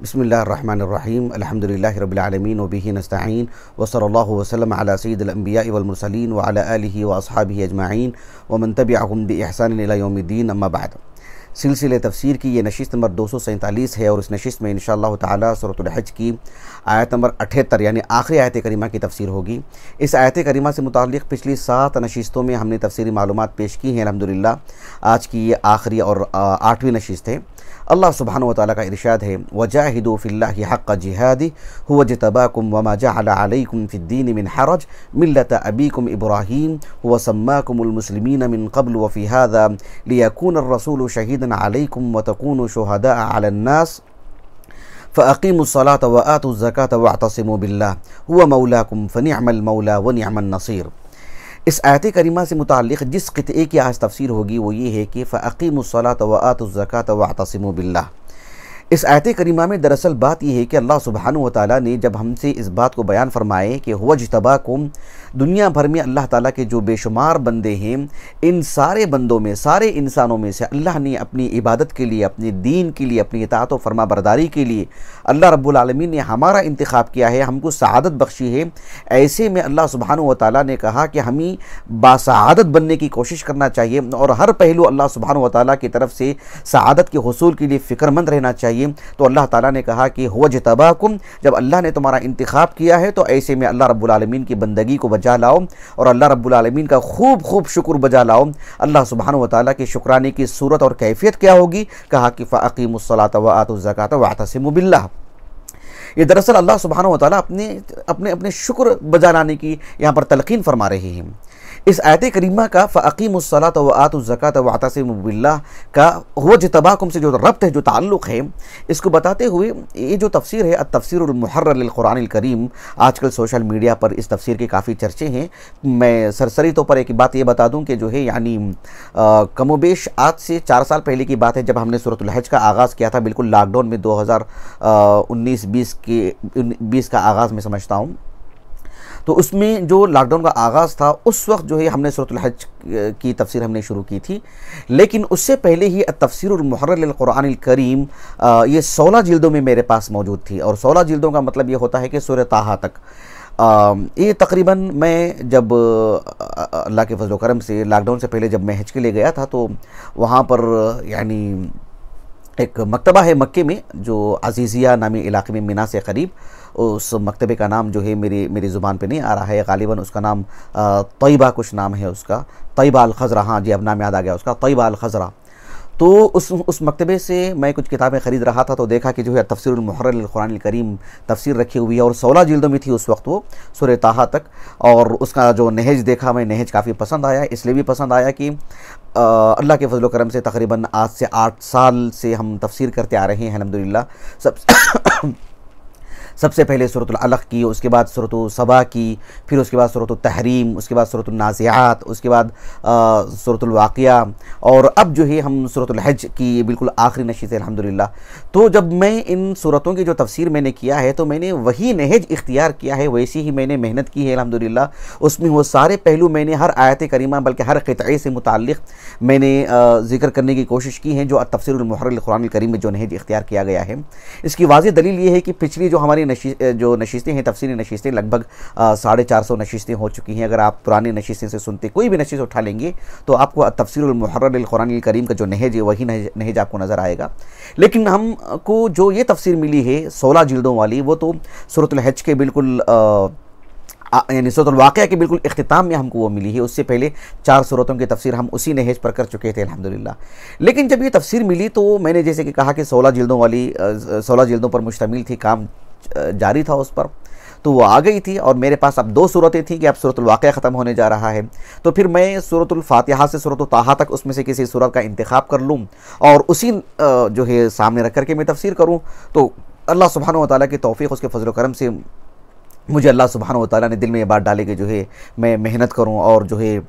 बिस्मिल्लाहिर्रहमानिर्रहीम अल्हम्दुलिल्लाहि रब्बिल आलमीन व बिही नस्तईन व सल्लल्लाहु वसल्लम अला सय्यिदिल अंबियाइ वल मुरसलीन व अला आलिहि व अस्हाबिहि अजमाइन व मन तबिअहुम बि इहसान इला यौमिद्दीन अम्मा बाद। सिलसिले तफसीर की ये नशिस्त नंबर 247 है और इस नशिस्त में इंशाअल्लाह ताला सूरतुल हज की आयत नंबर 78 यानी आखिरी आयत करीमा की तफसीर होगी। इस आयत करीमा से मुताल्लिक़ पिछली 7 नशिस्तों में हमने तफसीरी मालूमात पेश की हैं अल्हम्दुलिल्लाह। आज की ये आखिरी और 8वीं नशिस्त है। अल्लाह सुब्हानहु व तआला का इरशाद है, वजाहिदू फिल्लाहि हक़्क़ जिहादि हुव जतबाकुम वमा जअला अलैकुम फिद्दीन मिन हरज मिल्लत अबीकुम इब्राहीम हुव सम्माकुमुल मुस्लिमीन मिन क़ब्ल व फ़ी हाज़ा लियकूनर रसूलु शहीदन अलैकुम व तकूनु शुहदाअ अलन नास फ़अक़ीमुस्सलात व आतुज़्ज़कात वअतसिमू बिल्लाह हुव मौलाकुम फ़निअमल मौला व निअमन नसीर। इस आयत करीमा से मुताल्लिक़ जिस क़ित्ए की आज तफसीर होगी वो ये है कि फ़अक़ीमुस्सलात व आतुज़्ज़कात वअतसिमू बिल्लाह। इस आयत करीमा में दरअसल बात यह है कि अल्लाह सुब्हानहु व तआला ने जब हमसे इस बात को बयान फरमाए कि हुव इज्तबाकुम, दुनिया भर में अल्लाह ताला के जो बेशुमार बंदे हैं, इन सारे बंदों में, सारे इंसानों में से अल्लाह ने अपनी इबादत के लिए, अपने दीन के लिए, अपनी इताअत व फरमा बरदारी के लिए अल्लाह रब्बुल आलमीन ने हमारा इंतखाब किया है, हमको सआदत बख्शी है। ऐसे में अल्लाह सुब्हानहु व तआला ने कहा कि हमें बासआदत बनने की कोशिश करना चाहिए और हर पहलू अल्लाह सुब्हानहु व तआला की तरफ से सआदत के हुसूल के लिए फ़िक्रमंद रहना चाहिए। तो अल्लाह ताला ने कहा कि हुव इज्तबाकुम, जब अल्लाह ने तुम्हारा इंतखाब किया है तो ऐसे में अल्लाह रब्बुल आलमीन की बंदगी को बजा लाओ और अल्लाह रब्बुल आलमीन का खूब खूब शुक्र बजा लाओ। अल्लाह सुब्हानहु व तआला की शुक्राने की सूरत और कैफियत क्या होगी? कहा कि फ़अक़ीमुस्सलात व आतुज़्ज़कात वअतसिमू बिल्लाह। ये दरअसल अल्लाह सुब्हानहु व तआला अपने शुक्र बजा लाने की यहाँ पर तलक़ीन फरमा रहे हैं। इस आयत करीमा का फ़अक़ीमुस्सलात व आतुज़्ज़कात वअतसिमू बिल्लाह का हुव इज्तबाकुम से जो रब्त है, जो ताल्लुक़ है, इसको बताते हुए ये जो तफसीर है अत-तफ़सीरुल मुहर्रर लिल कुरानिल करीम, आजकल सोशल मीडिया पर इस तफसीर के काफ़ी चर्चे हैं। मैं सरसरी तौर पर एक बात ये बता दूँ कि जो है यानी कमोबेश आज से 4 साल पहले की बात है जब हमने सूरतुल हज का आगाज़ किया था, बिल्कुल लॉकडाउन में 2019-20 का आगाज़ में समझता हूँ। तो उसमें जो लॉकडाउन का आगाज़ था उस वक्त जो है हमने सूरतुल हज की तफसीर हमने शुरू की थी, लेकिन उससे पहले ही तफसीरुल मुहर्रर लिल कुरानिल करीम ये 16 जिल्दों में मेरे पास मौजूद थी। और 16 जिल्दों का मतलब ये होता है कि सूरह ताहा तक। ये तकरीबन मैं जब अल्लाह के फज़ल व करम से लॉकडाउन से पहले जब मैं हज के लिए गया था तो वहाँ पर यानी एक मकतबा है मक्के में जो अज़ीज़िया नामी इलाके में मिना से करीब, उस मकतबे का नाम जो है मेरी ज़ुबान पे नहीं आ रहा है, गालिबन उसका नाम तैयबा कुछ नाम है उसका, तैयबा अल ख़ज़रा। हाँ जी, अब नाम याद आ गया उसका, तैयबा अल ख़ज़रा। तो उस मकतबे से मैं कुछ किताबें ख़रीद रहा था तो देखा कि जो है तफसीरुल मुहर्रर लिल कुरानिल करीम तफसीर रखी हुई है और 16 जिल्दों में थी उस वक्त वो सूरह ताहा तक। और उसका जो नहज देखा, मैं नहज काफ़ी पसंद आया, इसलिए भी पसंद आया कि अल्लाह के फज़ल व करम से तकरीबन आज से 8 साल से हम तफसीर करते आ रहे हैं अल्हम्दुलिल्लाह। सबसे पहले सूरतुल अलक़ की, उसके बाद सूरतुल सबा की, फिर उसके बाद सूरतुल तहरीम, उसके बाद सूरतुल नाज़िआत, उसके बाद सूरतुल वाक़िया और अब जो है हम सूरतुल हज की बिल्कुल आखिरी नशिस्त है अल्हम्दुलिल्लाह। तो जब मैं इन सूरतों की जो तफसीर मैंने किया है तो मैंने वही नहज इख्तियार किया है, वैसी ही मैंने मेहनत की है अल्हम्दुलिल्लाह। उसमें वो सारे पहलू मैंने हर आयत करीमा बल्कि हर क़ित्ए से मुताल्लिक़ मैंने ज़िक्र करने की कोशिश की है जो तफसीरुल मुहर्रर लिल कुरानिल करीम में जो नहज इख्तियार किया गया है। इसकी वाज़ेह दलील ये है कि पिछली जो हमारी जो नशिस्तें हैं, तफसीरी नशिस्तें लगभग 450 नशिस्तें हो चुकी हैं। अगर आप पुरानी नशिस्तें से सुनते कोई भी नशिस्त उठा लेंगे तो आपको तफसीरुल मुहर्रर लिल कुरानिल करीम का जो नहज है वही नहज आपको नज़र आएगा। लेकिन हमको जो ये तफसीर मिली है 16 जिल्दों वाली, वो तो सूरतुल हज के बिल्कुल यानी सूरतुल वाक़िया के बिल्कुल इख्तिताम में हमको वो मिली है। उससे पहले 4 सूरतों की तफसीर हम उसी नहज पर कर चुके थे अल्हम्दुलिल्लाह। लेकिन जब ये तफसीर मिली तो मैंने जैसे कि कहा कि 16 जिल्दों पर मुश्तमिल थी, काम जारी था उस पर, तो वो आ गई थी और मेरे पास अब 2 सूरतें थी कि अब सूरतुल वाक़िया ख़त्म होने जा रहा है। तो फिर मैं सूरतुल फ़ातिहा से सूरतुल ताहा तक उसमें से किसी सूरत का इंतखाब कर लूँ और उसी जो है सामने रख कर के मैं तफसीर करूँ। तो अल्लाह सुब्हानहु व तआला की तौफ़ीक़, उसके फ़ज़ल व करम से मुझे अल्लाह सुब्हानहू व तआला ने दिल में ये बात डाली कि जो है मैं मेहनत करूँ और जो है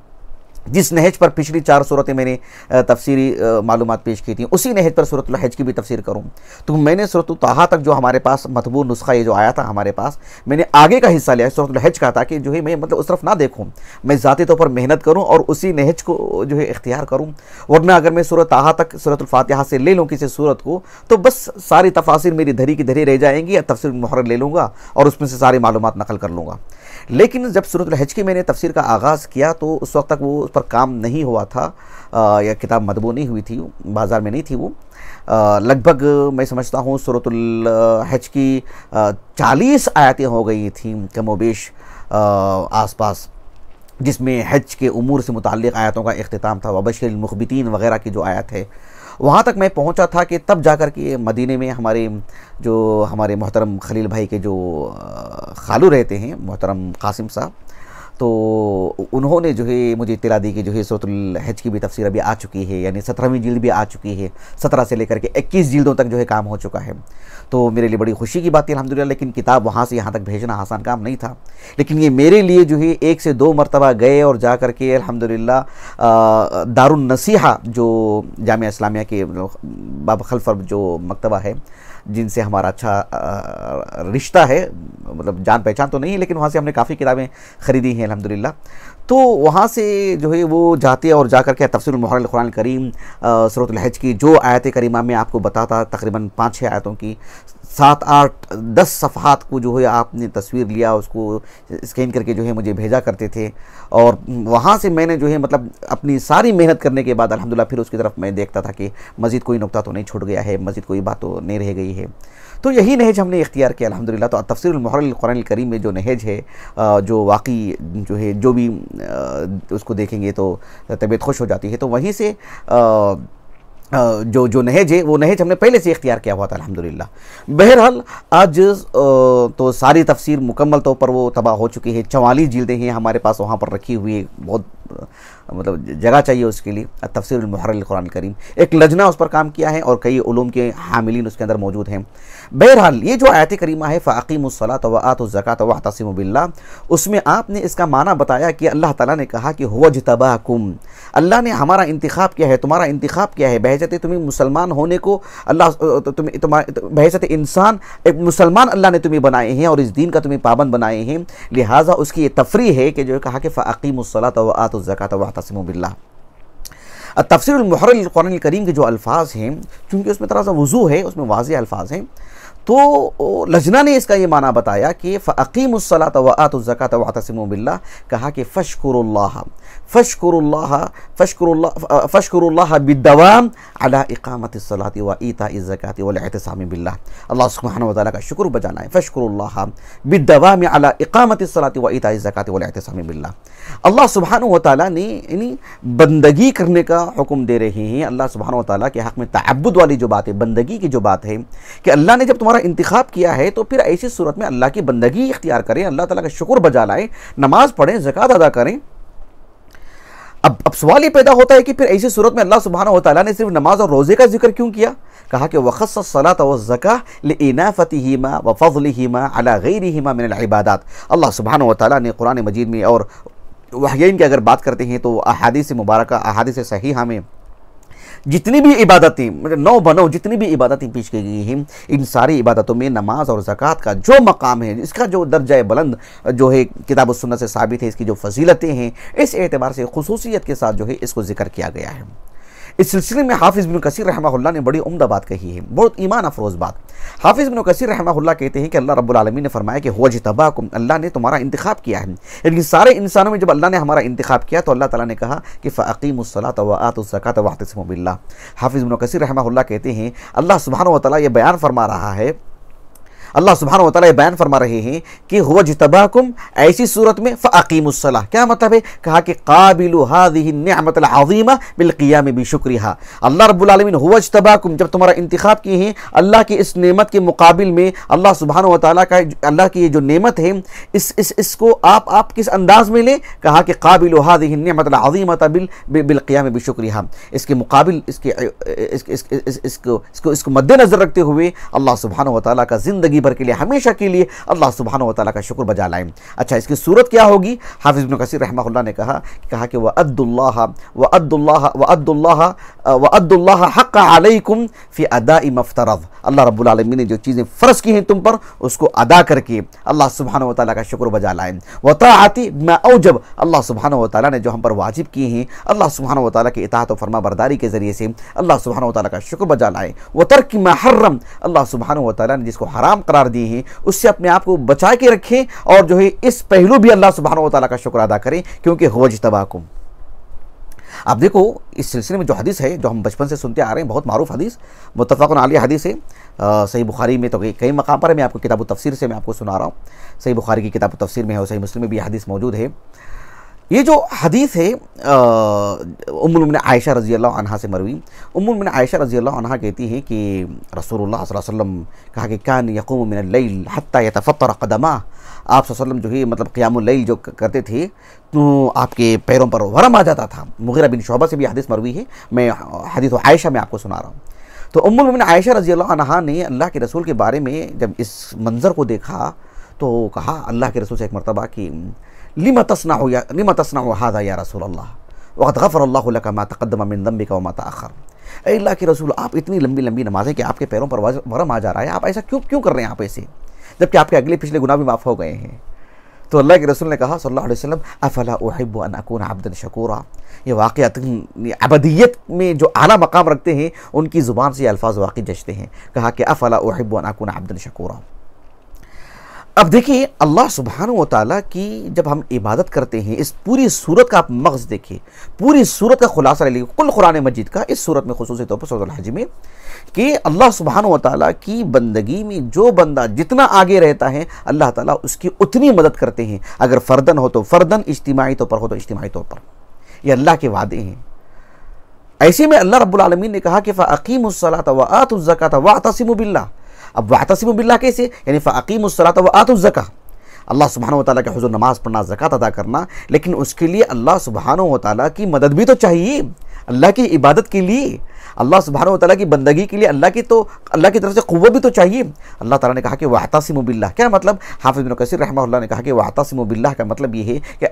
जिस नहज पर पिछली 4 सूरतें मैंने तफसीरी मालूमात पेश की थी, उसी नहज पर सूरतुल हज की भी तफसीर करूँ। तो मैंने सूरतुल ताहा तक जो हमारे पास मतबूर नुस्खा ये जो आया था हमारे पास, मैंने आगे का हिस्सा लिया सूरतुल हज का, ताकि जो है मैं मतलब उस तरफ ना देखूँ, मैं ज़ाती तौर पर मेहनत करूँ और उसी नहज को जो है इख्तियार करूँ। वरना अगर मैं सूरत ताहा तक सूरतुल फातिहा से ले लूँ किसी सूरत को, तो बस सारी तफासिर मेरी धरी की धरी रह जाएंगी, या तफसीर मुहर्रर ले लूँगा और उसमें से सारी मालूमात नकल कर लूँगा। लेकिन जब सूरतुल हज की मैंने तफसीर का आगाज़ किया तो उस वक्त तक वो उस पर काम नहीं हुआ था, या किताब मदबू नहीं हुई थी, बाज़ार में नहीं थी वो। लगभग मैं समझता हूँ सूरतुल हज की 40 आयतें हो गई थी कमोबेश आसपास, जिसमें हज के उमूर से मुताल्लिक़ आयतों का इख्तिताम था। वबशिरिल मुख़बितीन वग़ैरह की जो आयत है, वहाँ तक मैं पहुँचा था कि तब जाकर के मदीने में हमारे मोहतरम खलील भाई के जो खालू रहते हैं, मोहतरम कासिम साहब, तो उन्होंने जो है मुझे इत्तला दी कि जो है सूरतुल हज की भी तफसीर अभी आ चुकी है, यानी 17वीं जिल्द भी आ चुकी है, 17 से लेकर के 21 जिल्दों तक जो है काम हो चुका है। तो मेरे लिए बड़ी खुशी की बात थी अल्हम्दुलिल्लाह। लेकिन किताब वहाँ से यहाँ तक भेजना आसान काम नहीं था, लेकिन ये मेरे लिए जो है 1 से 2 मरतबा गए और जा कर के अल्हम्दुलिल्लाह दारुन नसीहा जो जामिया इस्लामिया के बाबा खलफर जो मकतबा है, जिनसे हमारा अच्छा रिश्ता है, मतलब जान पहचान तो नहीं है, लेकिन वहाँ से हमने काफ़ी किताबें ख़रीदी हैं अल्हम्दुलिल्लाह। तो वहाँ से जो है वो जाते और जाकर के तफसीरुल मुहर्रर कुरान करीम सूरतुल हज की जो आयत करीमा में आपको बताता, तकरीबन 5-6 आयतों की 7-8-10 सफ़हात को जो है आपने तस्वीर लिया, उसको स्कैन करके जो है मुझे भेजा करते थे। और वहाँ से मैंने जो है मतलब अपनी सारी मेहनत करने के बाद अल्हम्दुलिल्लाह फिर उसकी तरफ मैं देखता था कि मज़ीद कोई नुक्ता तो नहीं छूट गया है, मज़ीद कोई बात तो नहीं रह गई है। तो यही नहज हमने इख्तियार किया अल्हम्दुलिल्लाह। तो तफसीरुल मुहर्रर कुरान करीम में जो नहज है, जो वाकई जो है जो भी उसको देखेंगे तो तबीयत खुश हो जाती है। तो वहीं से जो नहज है वो नहज हमने पहले से इख्तियार किया हुआ था अल्हम्दुलिल्लाह। बहरहाल आज तो सारी तफसीर मुकम्मल तौर पर वो तबाह हो चुकी है। 44 जिल्दें हैं हमारे पास वहाँ पर रखी हुई है, बहुत मतलब जगह चाहिए उसके लिए। तफसीरुल मुहर्रर कुरान करीम एक लजना उस पर काम किया है और कई उलूम के हामिलीन उसके अंदर मौजूद हैं। बहरहाल ये जो आयत करीमा है फ़अक़ीमुस्सलात व आतुज़्ज़कात वअतसिमू बिल्लाह, उसमें आपने इसका माना बताया कि अल्लाह ताला ने कहा कि हुवा जतबाकुम, अल्लाह ने हमारा इंतिखाब किया है, तुम्हारा इंतिखाब किया है बहजत तुम्हें मुसलमान होने को। अल्लाह बहजत इंसान एक मुसलमान अल्लाह ने तुम्हें बनाए हैं और इस दीन का तुम्हें पाबंद बनाए हैं। लिहाजा उसकी ये तफरी है कि जो कहा कि फ़अक़ीमुस्सलात व आतुज़्ज़कात वअतसिमू बिल्लाह। तफसीरुल मुहर्रर कुरान करीम के जो अल्फाज हैं, चूँकि उसमें थोड़ा सा वज़ू है, उसमें वाज़ेह अल्फाज हैं, तो लजना ने इसका ये माना बताया कि फ़अक़ीमुस्सलात व आतुज़्ज़कात वअतसिमू बिल्लाह, कहा कि फ़श्कुरुल्लाह बिद्दवाम अला इक़ामतिस्सलाति व ईताइज़ ज़काति वल इतिसामी बिल्लाह। अल्लाह सुब्हानहू व तआला का शुक्र बजाना है। फ़श्कुरुल्लाह बिद्दवाम अला इक़ामतिस्सलाति व ईताइज़ ज़काति वल इतिसामी बिल्लाह। अल्लाह सुब्हानहू व तआला ने यानी बंदगी करने का हुक्म दे रहे हैं। अल्लाह सुब्हानहू व तआला के हक़ में तअब्बुद वाली जो बात है, बंदगी की जो बात है कि अल्लाह ने जब तुम्हारा इंतिखाब किया है तो फिर ऐसी सूरत में अल्लाह की बंदगी इख्तियार करें, अल्लाह ताला का शुक्र बजा लाएं, नमाज पढ़ें, ज़कात अदा करें। अब सवाल ये पैदा होता है कि फिर ऐसी सूरत में अल्लाह सुब्हानहू व तआला ने सिर्फ नमाज और रोज़े का जिक्र क्यों किया? कहा कि वख़स्सस्सलात व ज़कात लिइनाफ़तिहिमा व फ़ज़लिहिमा अला ग़ैरिहिमा मिनल इबादात। अल्लाह सुब्हानहू व तआला ने कुरान मजीद में और वहयैन की अगर बात करते हैं तो अहादीस मुबारका, अहादीस सहीहा में जितनी भी इबादतें मतलब नौ बनो जितनी भी इबादतें पेश की गई हैं, इन सारी इबादतों में नमाज और ज़कात का जो मकाम है, इसका जो दर्जा बुलंद जो है किताब और सुन्नत से साबित है, इसकी जो फजीलतें हैं, इस एतबार से खुसूसियत के साथ जो है इसको जिक्र किया गया है। इस सिलसिले में हाफिज़ इब्न कसीर रहमहुल्लाह ने बड़ी उम्दा बात कही है, बहुत ईमान अफरोज़ बात। हाफिज़ इब्न कसीर रहमहुल्लाह कहते हैं कि अल्लाह रब्बुल आलमीन ने फरमाया कि हुवा जतबाकुम, अल्लाह ने तुम्हारा इंतिखाब किया है। यानी सारे इंसानों में जब अल्लाह ने हमारा इंतिखाब किया तो अल्लाह ताला ने कहा कि फ़अक़ीमुस्सलात व आतुज़्ज़कात वअतसिमू बिल्लाह। हाफिज़ इब्न कसीर रहमहुल्लाह कहते हैं अल्लाह सुब्हानहू व तआला ये बयान फरमा रहा है, अल्लाह सुब्हानहू व तआला ये बयान फरमा रहे हैं कि हुवा जतबाकुम, ऐसी सूरत में फ़अक़ीमुस्सलाह, क्या मतलब है? कहा कि क़ाबिलु हाज़िहि निअमतल अज़ीमा बिल क़ियाम बिशुक्रिहा। अल्लाह रब्बुल आलमीन हुवा जतबाकुम, जब तुम्हारा इंतिखाब किए हैं, अल्लाह की इस नेमत के मुकाबिल में अल्लाह सुब्हानहू व तआला का अल्लाह की ये जो नेमत है इसको आप किस अंदाज में लें? कहा कि क़ाबिलु हाज़िहि निअमतल अज़ीमता बिल क़ियाम बिशुक्रिहा, इसके मुकाबिल इसको मद्देनज़र रखते हुए अल्लाह सुब्हानहू व तआला का ज़िंदगी भर के लिए, हमेशा के लिए अल्लाह सुब्हानहू व तआला का शुक्र बजा लाएं। अच्छा, इसकी सूरत क्या होगी? हाफिज़ इब्न कसीर रहमहुल्लाह ने कहा कि वअद्दुल्लाह हक़्क़ अलैकुम फ़ी अदाई मफ़्तरज़, अल्लाह रब्बुल आलमीन ने जो चीज़ें फ़र्ज़ की हैं तुम पर, उसको अदा करके अल्लाह सुब्हानहू व तआला का शुक्र बजा लाएं। व ताअती मा औजब, अल्लाह सुब्हानहू व तआला ने जो हम पर वाजिब किए हैं, अल्लाह सुब्हानहू व तआला की इताअत और फरमा बरदारी के ज़रिए से अल्लाह सुब्हानहू व तआला का शुक्र बजा लाएं। व तर्क मा हर्रम, अल्लाह सुब्हानहू व तआला ने जिसको हराम करार दिए हैं उससे अपने आप को बचा के रखें, और जो है इस पहलू भी अल्लाह सुब्हानहू व तआला का शुक्र अदा करें, क्योंकि हुवा इज्तबाकुम। अब देखो, इस सिलसिले में जो हदीस है, जो हम बचपन से सुनते आ रहे हैं, बहुत मारूफ हदीस, मुत्तफ़क़ुन अलैह हदीस है। सही बुखारी में तो कई मकाम पर है, मैं आपको किताब तफसीर से मैं आपको सुना रहा हूँ। सही बुखारी की किताब तफसीर में है और सही मुस्लिम में भी हदीस मौजूद है। ये जो हदीस है उम्मुल मोमिनीन आयशा रज़ी अल्लाह अन्हा से मरवी। उम्मुल मोमिनीन आयशा रज़ी अल्लाह अन्हा कहती हैं कि रसूलुल्लाह सल्लल्लाहु अलैहि वसल्लम कहा कि कान यक़ूमु मिनल लैल हत्ता यतफ़त्तर क़दमा, आप सल्लल्लाहु अलैहि वसल्लम जो है मतलब क़ियामुल लैल जो करते थे तो आपके पैरों पर वरम आ जाता था। मुग़ीरा बिन शुअबा से भी हदीस मरवी है, मैं हदीस आयशा में आपको सुना रहा हूँ। तो उम्मुल मोमिनीन आयशा रज़ी अल्लाह अन्हा ने अल्लाह के रसूल के बारे में जब इस मंज़र को देखा तो कहा अल्लाह के रसूल से एक मरतबा कि लिमा तस्नअु हाज़ा या रसूल अल्लाह वक़द ग़फ़रल्लाहु लका मा तक़द्दम मिन ज़ंबिका व मा तअख़्ख़र। ऐ अल्लाह के रसूल, आप इतनी लंबी लंबी नमाज़ें कि आपके पैरों पर वरम आ जा रहा है, आप ऐसा क्यों कर रहे हैं आप ऐसे, जबकि आपके अगले पिछले गुनाह भी माफ़ हो गए हैं। तो अल्लाह के रसूल ने कहा सल्लल्लाहु अलैहि वसल्लम, अफ़ला उहिब्बु अन अकूना अब्दन शकूरा। ये वाक़अतन अबदियत में जो आला मकाम रखते हैं उनकी ज़ुबान से ये अल्फाज वाक़ई जचते हैं। कहा कि अफ़ला उहिब्बु अन अकूना अब्दन शकूरा। अब देखिए, अल्लाह सुब्हानहू व तआला की जब हम इबादत करते हैं, इस पूरी सूरत का आप मग़ज़ देखिए, पूरी सूरत का खुलासा ले लीजिए, कुल कुरान मजीद का, इस सूरत में खुसूसी तौर पर सूरह अल हज में, कि अल्लाह सुब्हानहू व तआला की बंदगी में जो बंदा जितना आगे रहता है अल्लाह ताला उसकी उतनी मदद करते हैं। अगर फ़र्दन हो तो फ़र्दन, इज्तिमाई तौर पर हो तो इज्तिमाई तौर पर। ये अल्लाह के वादे हैं। ऐसे में अल्लाह रब्बुल आलमीन ने कहा कि फ़अक़ीमुस्सलात व आतुज़ ज़कात वअतसिमू बिल्लाह। अब वअतसिमू बिल्लाह कैसे, यानी फ़अक़ीमुस्सलात व आतुज़ ज़कात, अल्लाह सुब्हानहू व तआला के हुज़ूर नमाज़ पढ़ना, ज़कात अदा करना, लेकिन उसके लिए अल्लाह सुब्हानहू व तआला की मदद भी तो चाहिए। अल्लाह की इबादत के लिए, अल्लाह सुब्हानहू व तआला की बंदगी के लिए अल्लाह की तरफ से क़ुव्वत भी तो चाहिए। अल्लाह ताला ने कहा कि वअतसिमू बिल्लाह, क्या मतलब? हाफ़िज़ इब्न कसीर रहमहुल्लाह ने कहा कि वअतसिमू बिल्लाह का मतलब ये है कि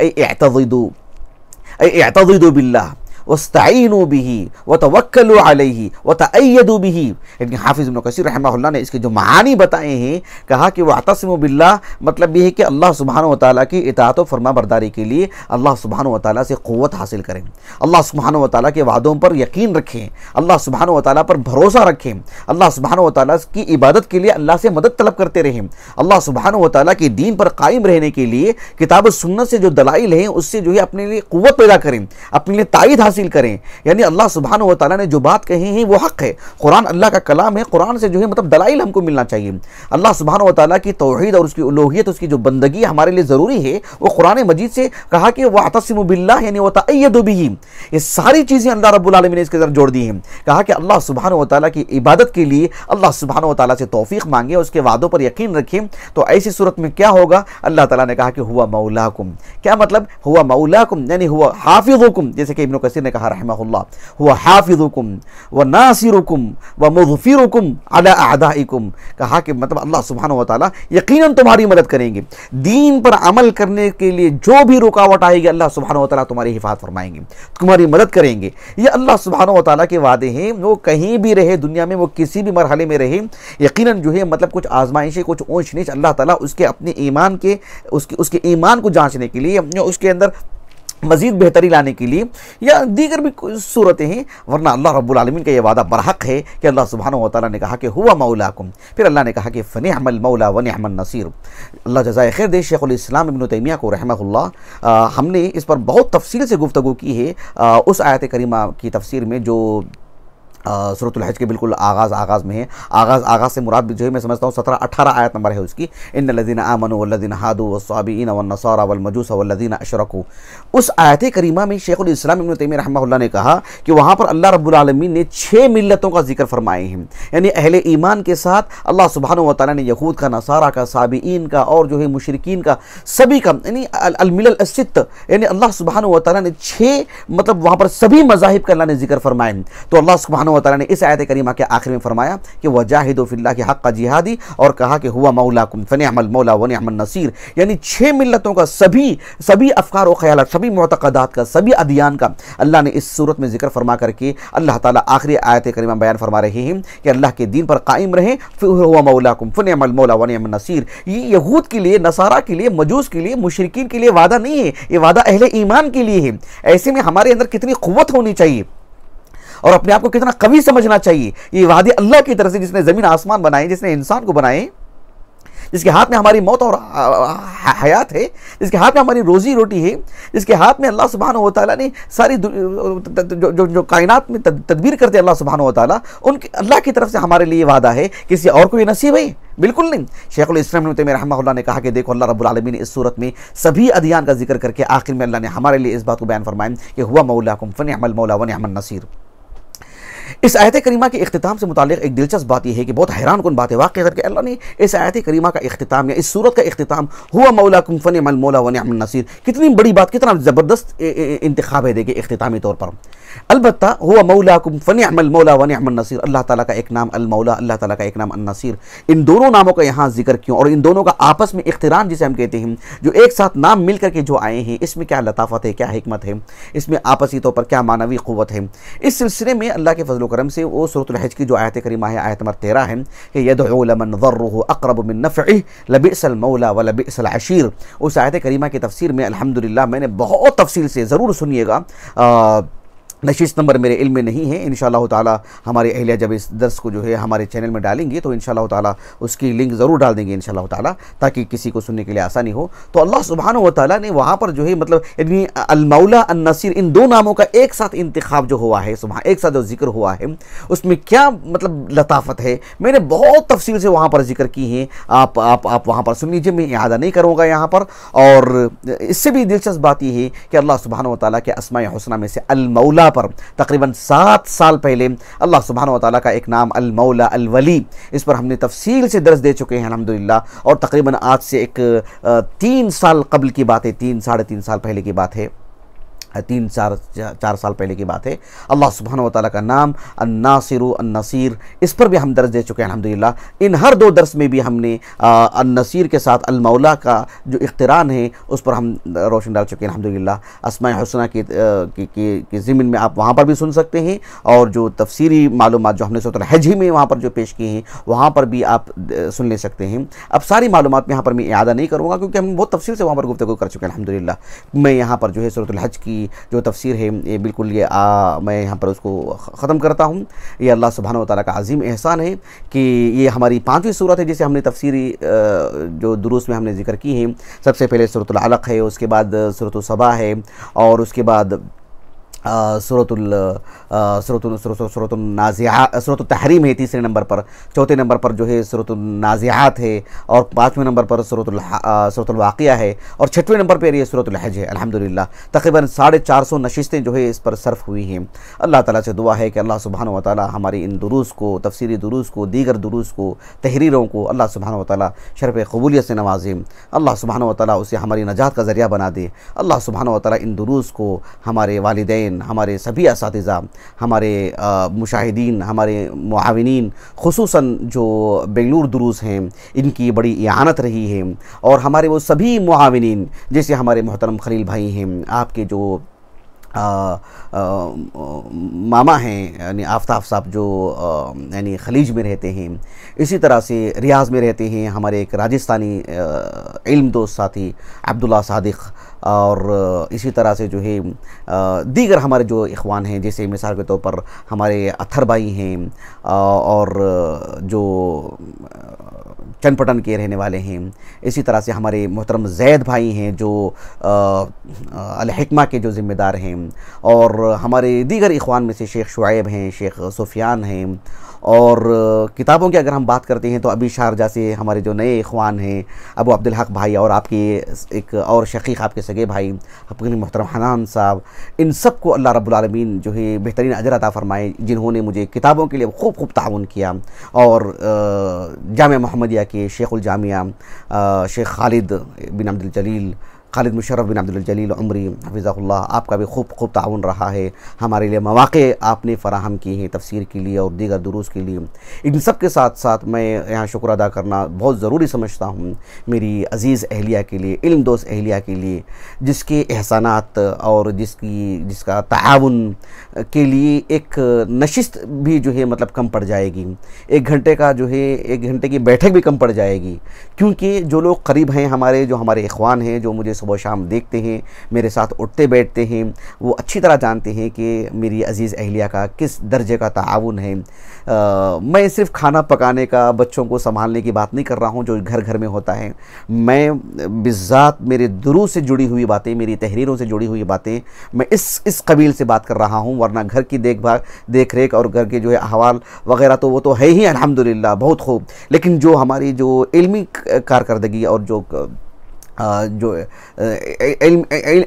इअ्तज़िदू बिल्लाह वस्तईनु बिही वतवक्कलू अलैहि वतअय्यदू बिही। यानी हाफिज़ इब्न कसीर रहमहुल्लाह ने इसके जो मानी बताए हैं, कहा कि वअतसिमू बिल्लाह मतलब ये है कि अल्लाह सुब्हानहू व तआला की इताअत व फरमाबरदारी के लिए अल्लाह सुब्हानहू व तआला से क़ुव्वत हासिल करें, अल्लाह सुब्हानहू व तआला के वादों पर यकीन रखें, अल्लाह सुब्हानहू व तआला पर भरोसा रखें, अल्लाह सुब्हानहू व तआला की इबादत के लिए अल्लाह से मदद तलब करते रहें, अल्लाह सुब्हानहू व तआला के दीन पर कायम रहने के लिए किताब व सुन्नत से जो दलाइल हैं उससे जो है अपने लिए क़ुव्वत पैदा करें, अपने लिए ताईद हासिल करें। यानी अल्लाह सुब्हानहू व तआला ने जो बात कही है वो हक है, कुरान अल्लाह का कलाम है, कुरान से जो है मतलब दलाइल हमको मिलना चाहिए। अल्लाह सुब्हानहू व तआला की तौहीद और उसकी उलूहियत, उसकी जो बंदगी हमारे लिए ज़रूरी है, वो कुरान मजीद से कहा कि वअतसिमू बिल्लाह यानी वतअय्यदू बिही। ये सारी चीज़ें अल्लाह रब्बुल आलमीन ने इसके अंदर जोड़ दी हैं। कहा कि अल्लाह सुब्हानहू व तआला की इबादत के लिए अल्लाह सुब्हानहू व तआला से तौफीक मांगे, उसके वादों पर यकीन रखें। तो ऐसी सूरत में क्या होगा? अल्लाह ताला ने कहा कि हुवा मौलाकुम। क्या मतलब? हुवा मौलाकुम यानी हुवा हाफिज़ुकुम, जैसे कि इब्न कसीर ने कहा रहमहुल्लाह, हुवा हाफिज़ुकुम व नासिरुकुम व मुज़फ़िरुकुम अला अअदाइकुम। कहा कि मतलब अल्लाह सुब्हानहू व तआला यकीनन तुम्हारी मदद करेंगे, दीन पर अमल करने के लिए जो भी रुकावट आएगी अल्लाह सुब्हानहू व तआला तुम्हारी हिफाज़त फरमाएंगे, तुम्हारी मदद करेंगे। ये अल्लाह सुब्हानहू व तआला के वादे हैं। वो कहीं भी रहे दुनिया में, वो किसी भी मरहले में रहे, यकीनन जो है मतलब कुछ आजमाइशें, कुछ ऊंच नीच, अल्लाह ताला उसके अपने ईमान के उसके ईमान को जांचने के लिए, उसके अंदर मज़ीद बेहतरी लाने के लिए या दीगर भी सूरतें हैं। वरना अल्लाह रब्बुल आलमीन का ये वादा बरहक है कि अल्लाह सुब्हानहू व तआला ने कहा कि हुवा मौलाकुम। फिर अल्लाह ने कहा कि फ़निअमल मौला व निअमन नसीर। अल्लाह जज़ाए खैर दे शेखुल इस्लाम इब्न तैमिया को रहमहुल्लाह। हमने इस पर बहुत तफसील से गुफ्तगू की है उस आयत करीमा की तफसीर में जो सूरतुल हज के बिल्कुल आगाज़ में है। आगाज़ से मुराद भी जो है मैं समझता हूँ 17-18 आयत नंबर है उसकी। इन्नल्लज़ीना आमनू वल्लज़ीना हादू वस्साबीन वन्नसारा वल्मजूस वल्लज़ीना अशरकू। उस आयत करीमा में शेखुल इस्लाम इब्न तैमिया रहमहुल्लाह ने कहा कि वहाँ पर अल्लाह रब्बुल आलमीन ने 6 मिल्लतों का जिक्र फरमाए हैं। यानी अहले ईमान के साथ अल्लाह सुब्हानहू व तआला ने यहूद का, नसारा का, साबीन का और जो है मुशरिकीन का, सभी का, यानी अल मिलल अस्सित्त, यानी अल्लाह सुब्हानहू व तआला ने 6 मतलब वहाँ पर सभी मज़ाहिब का अल्लाह ने जिक्र फरमाए। तो अल्लाह सुब्हानहू सुब्हानहू व तआला ने इस आयत करीमा के आखिर में फरमाया कि वजाहिदू फिल्लाहि हक़्क़ जिहादी, और कहा कि हुवा मौलाकुम फनिअमल मौला व निअमन नसीर। यानी 6 मिल्लतों का सभी अफकार व ख़यालात, सभी मुअतक़दात का, सभी अदियान का अल्लाह ने इस सूरत में जिक्र फरमा करके अल्लाह ताला आखिरी आयत करीमा बयान फरमा रहे हैं कि अल्लाह के दीन पर कायम रहें, फिर हुवा मौलाकुम फनिअमल मौला व निअमन नसीर। ये यहूद के लिए, नसारा के लिए, मजूस के लिए, मुशरिकीन के लिए वादा नहीं है, ये वादा अहले ईमान के लिए है। ऐसे में हमारे अंदर कितनी क़ुव्वत होनी चाहिए और अपने आप को कितना कवि समझना चाहिए। ये वादे अल्लाह की तरफ से, जिसने ज़मीन आसमान बनाए, जिसने इंसान को बनाए, जिसके हाथ में हमारी मौत और हयात है, जिसके हाथ में हमारी रोज़ी रोटी है, जिसके हाथ में अल्लाह सुब्हानहू व तआला ने सारी जो कायनात में तदबीर करते अल्लाह सुब्हानहू व तआला, उनके अल्लाह की तरफ से हमारे लिए वादा है। किसी और को ये नसीब है? बिल्कुल नहीं। शेखुल इस्लाम इब्न तैमिया रहमतुल्लाह ने कहा कि देखो अल्लाह रब्बुल आलमीन ने इस सूरत में सभी अदियान का जिक्र करके आखिर में अल्लाह ने हमारे लिए इस बात को बयान फरमाया कि हुवा मौलाकुम फनिअमल मौला व निअमन नसीर। इस आयत करीमा के इख्तिताम से मुताल्लिक़ एक दिलचस्प बात यह है कि बहुत हैरान कुन बात है वाक़ई करके अल्लाह ने इस आयत करीमा का इख्तिताम या इस सूरत का इख्तिताम हुवा मौलाकुम फनिअमल मौला व निअमन नसीर, कितनी बड़ी बात, कितना ज़बरदस्त इंतखाब है। देखिए इख्तितामी तौर पर अलबत्ता हुवा मौलाकुम फनिअमल मौला व निअमन नसीर, अल्लाह ताला का एक नाम अल मौला, अल्लाह ताला का एक नाम अन नसीर। इन दोनों नामों का यहाँ जिक्र क्यों, और इन दोनों का आपस में इख्तिरान जिसे हम कहते हैं, जो एक साथ नाम मिल करके जो आए हैं, इसमें क्या लताफ़त है, क्या हिकमत है, इसमें आपसी तौर पर क्या मानवी क़ुव्वत है। इस सिलसिले में अल्लाह के फजल करम से वो सूरतुल हज की जो आयत करीमा है, आयत नंबर 13 है कि यदउ लमन ज़र्रुहु अक़रबु मिन नफ़इहि लबिअसल मौला व लबिअसल अशीर। उस आयत करीमा की तफसीर में अल्हम्दुलिल्लाह मैंने बहुत तफसील से, ज़रूर सुनिएगा, नशीस नंबर मेरे इल्म में नहीं है। इंशाअल्लाह ताला हमारे अहलिया जब इस दर्स को जो है हमारे चैनल में डालेंगे तो इंशाअल्लाह ताला उसकी लिंक ज़रूर डाल देंगे इंशाअल्लाह ताला, ताकि किसी को सुनने के लिए आसानी हो। तो अल्लाह सुब्हानहू व तआला ने वहाँ पर जो है मतलब यानी अल मौला अन नसीर, इन दो नामों का एक साथ इंतखाब जो हुआ है, सुबह एक साथ जो जिक्र हुआ है, उसमें क्या मतलब लताफ़त है, मैंने बहुत तफसील से वहाँ पर जिक्र की है। आप वहाँ पर सुन लीजिए, मैं इआदा नहीं करूँगा यहाँ पर। और इससे भी दिलचस्प बात यह है कि अल्लाह सुब्हानहू व तआला के अस्माए हुस्ना में से अल मौला पर तकरीबन 7 साल पहले अल्लाह सुब्हानहू व तआला का एक नाम अल मौला अल वली, इस पर हमने तफसील से दर्स दे चुके हैं अल्हम्दुलिल्लाह। और तकरीबन आज से एक 3 साल कबल की बात है, 3 साढ़े 3 साल पहले की बात है, 4 साल पहले की बात है। अल्लाह सुब्हानहू व तआला का नाम अन्नासिरु अन्नसीर, इस पर भी हम दर्स दे चुके हैं अल्हम्दुलिल्लाह। इन हर 2 दर्स में भी हमने अन्नसीर के साथ अल मौला का जो इख्तिरान है उस पर हम रोशन डाल चुके हैं अल्हम्दुलिल्लाह। अस्माए हुस्ना के ज़िम्न में आप वहाँ पर भी सुन सकते हैं, और जो तफसीरी मालूमात जो हमने सूरह हज में वहाँ पर जो पेश किए हैं वहाँ पर भी आप सुन ले सकते हैं। अब सारी मालूमात यहाँ पर मैं इआदा नहीं करूँगा क्योंकि हम बहुत तफसील से वहाँ पर गुफ्तगू कर चुके हैं अल्हम्दुलिल्लाह। मैं यहाँ पर जो है सूरह हज की जो तफसीर है ये बिल्कुल मैं यहाँ पर उसको ख़त्म करता हूँ। ये अल्लाह सुब्हानहू व तआला का अज़ीम एहसान है कि ये हमारी 5वीं सूरत है जिसे हमने तफसीरी जो दुरूस में हमने जिक्र की है। सबसे पहले सूरतुल अलक़ है, उसके बाद सूरतुल सबा है, और उसके बाद सूरतुल तहरीम है 3रे नंबर पर, 4थे नंबर पर जो है सूरतुल नाज़िआत है, और 5वें नंबर पर सूरतुल वाक़िया है, और 6वें नंबर पर ये सूरतुल हज है। अल्हम्दुलिल्लाह तकरीबन 450 नशिस्तें जो है इस पर सर्फ हुई हैं। अल्लाह ताला से दुआ है कि अल्लाह सुब्हानहू व तआला हमारी इन दुरूस को, तफसीरी दुरूस को, दीगर दुरूस को, तहरीरों को अल्लाह सुब्हानहू व तआला शरफ़ क़बूलियत से नवाज़े। अल्लाह सुब्हानहू व तआला उसे हमारी नजात का ज़रिया बना दे। अल्लाह सुब्हानहू व तआला इन दुरूस को हमारे वालिदैन, हमारे सभी असातिज़ा, हमारे मुशाहिदीन, हमारे मुआविनीन, खुसूसन जो बेंगलुरु दुरूस हैं, इनकी बड़ी इआनत रही है। और हमारे वो सभी मुआविनीन जैसे हमारे मोहतरम खलील भाई हैं, आपके जो मामा हैं यानी आफ्ताब साहब जो यानी खलीज में रहते हैं, इसी तरह से रियाज़ में रहते हैं हमारे एक राजस्थानी इल्म दोस्त साथी अब्दुल्ला सादिक, और इसी तरह से जो है दीगर हमारे जो इख़वान हैं, जैसे मिसाल के तौर पर हमारे अत्थर भाई हैं, और जो चनपटन के रहने वाले हैं, इसी तरह से हमारे मोहतरम जैद भाई हैं जो अल हिकमा के जो ज़िम्मेदार हैं, और हमारे दीगर इख़वान में से शेख शुआइब हैं, शेख सुफियान हैं। और किताबों की अगर हम बात करते हैं तो अभी शारजा से हमारे जो नए इख़वान हैं अबू अब्दुल हक भाई, और आपके एक और शकीक आपके सगे भाई अपने मोहतरम हनान साहब, इन सब को अल्लाह रब्बुल आलमीन जो है बेहतरीन अजर अता फ़रमाए, जिन्होंने मुझे किताबों के लिए खूब ताउन किया। और जामिया मोहम्मदिया के शेखुल जामिया शेख खालिद बिन अब्दुल जलील खालिद मुशर्रफ बिन अब्दुल जलील उमरी हफ़िज़हुल्लाह, आपका भी खूब खूब ताउन रहा है। हमारे लिए मौक़े आपने फ़राहम किए हैं तफ़सीर के लिए और दीगर दुरूस के लिए। इन सब के साथ साथ मैं यहाँ शुक्र अदा करना बहुत ज़रूरी समझता हूँ मेरी अज़ीज़ अहलिया के लिए, इल्म दोस्त अहलिया के लिए, जिसके एहसानात और जिसका ताउन के लिए एक नशिस्त भी जो है मतलब कम पड़ जाएगी, 1 घंटे का जो है 1 घंटे की बैठक भी कम पड़ जाएगी। क्योंकि जो लोग करीब हैं हमारे, जो हमारे इख़वान हैं, जो मुझे सुबह शाम देखते हैं, मेरे साथ उठते बैठते हैं, वो अच्छी तरह जानते हैं कि मेरी अज़ीज़ अहलिया का किस दर्जे का ताउन है। मैं सिर्फ़ खाना पकाने का, बच्चों को संभालने की बात नहीं कर रहा हूँ जो घर घर में होता है। मैं बिज़ात मेरे दुरूस से जुड़ी हुई बातें, मेरी तहरीरों से जुड़ी हुई बातें मैं इस कबील से बात कर रहा हूँ। वरना घर की देख रेख और घर के जो है अहवाल वग़ैरह तो वो तो है ही अल्हम्दुलिल्लाह बहुत खूब, लेकिन जो हमारी जो इल्मी कारकर्दगी और जो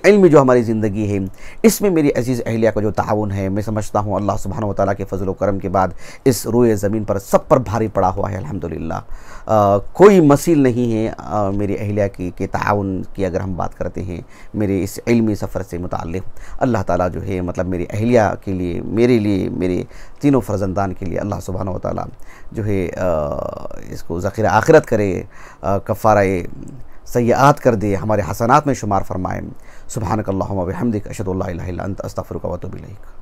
इल्म जो हमारी ज़िंदगी है, इसमें मेरी अज़ीज़ अहलिया का जो ताउन है, मैं समझता हूँ अल्लाह सुब्हानहू व तआला के फ़ज़ल व करम के बाद इस रोए ज़मीन पर सब पर भारी पड़ा हुआ है अल्हम्दुलिल्लाह। कोई मसील नहीं है मेरी अहलिया के ताउन की अगर हम बात करते हैं मेरे इस इल्मी सफ़र से मुताल्लिक़। अल्लाह ताला जो है मतलब मेरी अहलिया के लिए, मेरे लिए, मेरे तीनों फ़र्ज़ंदान के लिए अल्लाह सुब्हानहू व तआला जो है इसको ज़ख़ीरा आखिरत करे, कफ़ाराए सय्यात कर दे, हमारे हसनात में शुमार फरमाए। सुब्हानकल्लाहुम्मा व बिहम्दिक अशहदु अल्ला इलाहा इल्ला अंत अस्तग़फिरुका व अतूबु इलैक।